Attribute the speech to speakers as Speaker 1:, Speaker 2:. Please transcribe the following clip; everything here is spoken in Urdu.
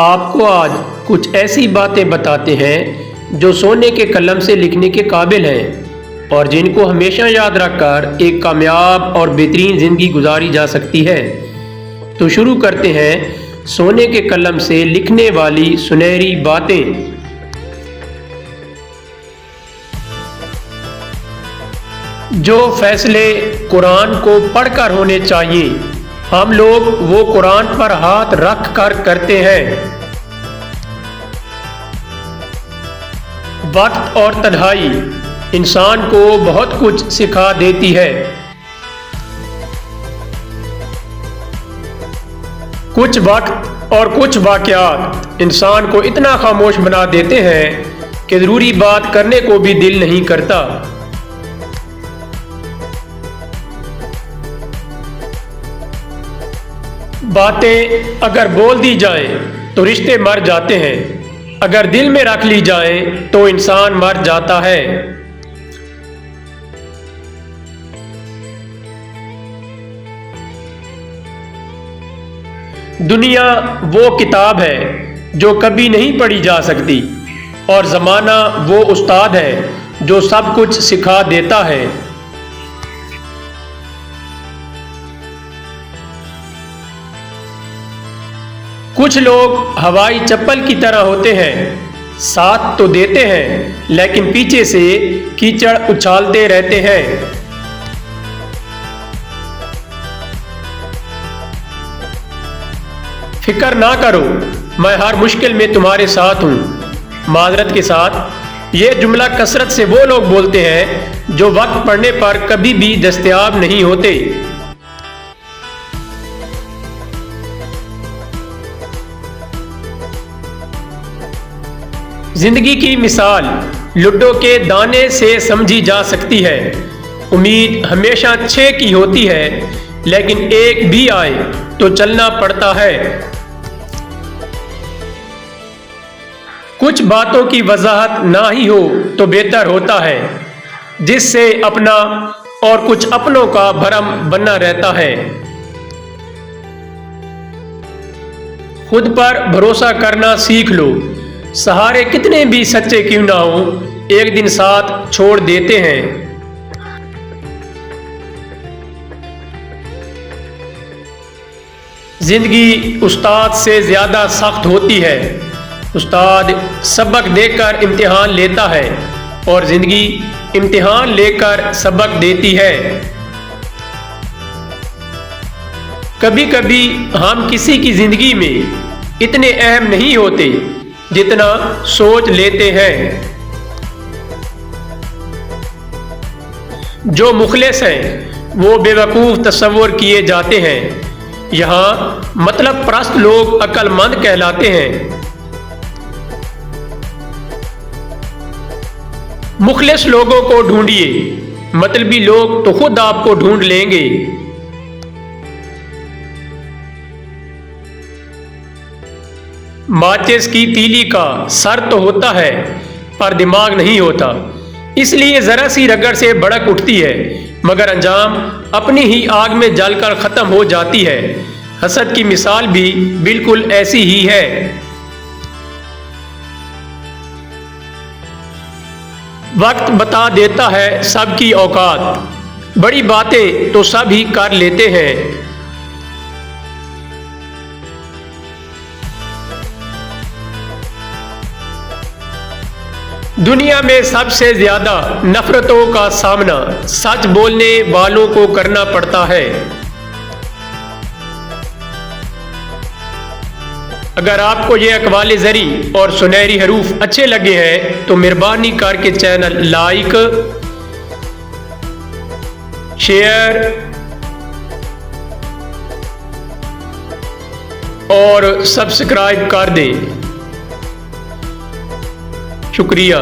Speaker 1: آپ کو آج کچھ ایسی باتیں بتاتے ہیں جو سونے کے قلم سے لکھنے کے قابل ہیں اور جن کو ہمیشہ یاد رکھ کر ایک کامیاب اور بہترین زندگی گزاری جا سکتی ہے۔ تو شروع کرتے ہیں سونے کے قلم سے لکھنے والی سنہری باتیں۔ جو فیصلے قرآن کو پڑھ کر ہونے چاہیے ہم لوگ وہ قرآن پر ہاتھ رکھ کر کرتے ہیں۔ وقت اور تنہائی انسان کو بہت کچھ سکھا دیتی ہے۔ کچھ وقت اور کچھ واقعات انسان کو اتنا خاموش بنا دیتے ہیں کہ ضروری بات کرنے کو بھی دل نہیں کرتا۔ باتیں اگر بول دی جائیں تو رشتے مر جاتے ہیں، اگر دل میں رکھ لی جائیں تو انسان مر جاتا ہے۔ دنیا وہ کتاب ہے جو کبھی نہیں پڑھی جا سکتی، اور زمانہ وہ استاد ہے جو سب کچھ سکھا دیتا ہے۔ کچھ لوگ ہوائی چپل کی طرح ہوتے ہیں، ساتھ تو دیتے ہیں لیکن پیچھے سے کیچڑ اچھالتے رہتے ہیں۔ فکر نہ کرو، میں ہر مشکل میں تمہارے ساتھ ہوں۔ معذرت کے ساتھ یہ جملہ کثرت سے وہ لوگ بولتے ہیں جو وقت پڑنے پر کبھی بھی دستیاب نہیں ہوتے۔ زندگی کی مثال لڈو کے دانے سے سمجھی جا سکتی ہے۔ امید ہمیشہ 6 کی ہوتی ہے، لیکن ایک بھی آئے تو چلنا پڑتا ہے۔ کچھ باتوں کی وضاحت نہ ہی ہو تو بہتر ہوتا ہے، جس سے اپنا اور کچھ اپنوں کا بھرم بنا رہتا ہے۔ خود پر بھروسہ کرنا سیکھ لو، سہارے کتنے بھی سچے کیوں نہ ہوں ایک دن ساتھ چھوڑ دیتے ہیں۔ زندگی استاد سے زیادہ سخت ہوتی ہے۔ استاد سبق دے کر امتحان لیتا ہے اور زندگی امتحان لے کر سبق دیتی ہے۔ کبھی کبھی ہم کسی کی زندگی میں اتنے اہم نہیں ہوتے جتنا سوچ لیتے ہیں۔ جو مخلص ہیں وہ بے وقوف تصور کیے جاتے ہیں۔ یہاں مطلب پرست لوگ عقل مند کہلاتے ہیں۔ مخلص لوگوں کو ڈھونڈیے، مطلبی لوگ تو خود آپ کو ڈھونڈ لیں گے۔ ماچس کی تیلی کا سر تو ہوتا ہے پر دماغ نہیں ہوتا، اس لیے ذرا سی رگڑ سے بھڑک اٹھتی ہے مگر انجام اپنی ہی آگ میں جل کر ختم ہو جاتی ہے۔ حسد کی مثال بھی بالکل ایسی ہی ہے۔ وقت بتا دیتا ہے سب کی اوقات، بڑی باتیں تو سب ہی کر لیتے ہیں۔ دنیا میں سب سے زیادہ نفرتوں کا سامنا سچ بولنے والوں کو کرنا پڑتا ہے۔ اگر آپ کو یہ اقوال زری اور سنہری حروف اچھے لگے ہیں تو مہربانی کر کے چینل لائک، شیئر اور سبسکرائب کر دیں۔ شکریہ۔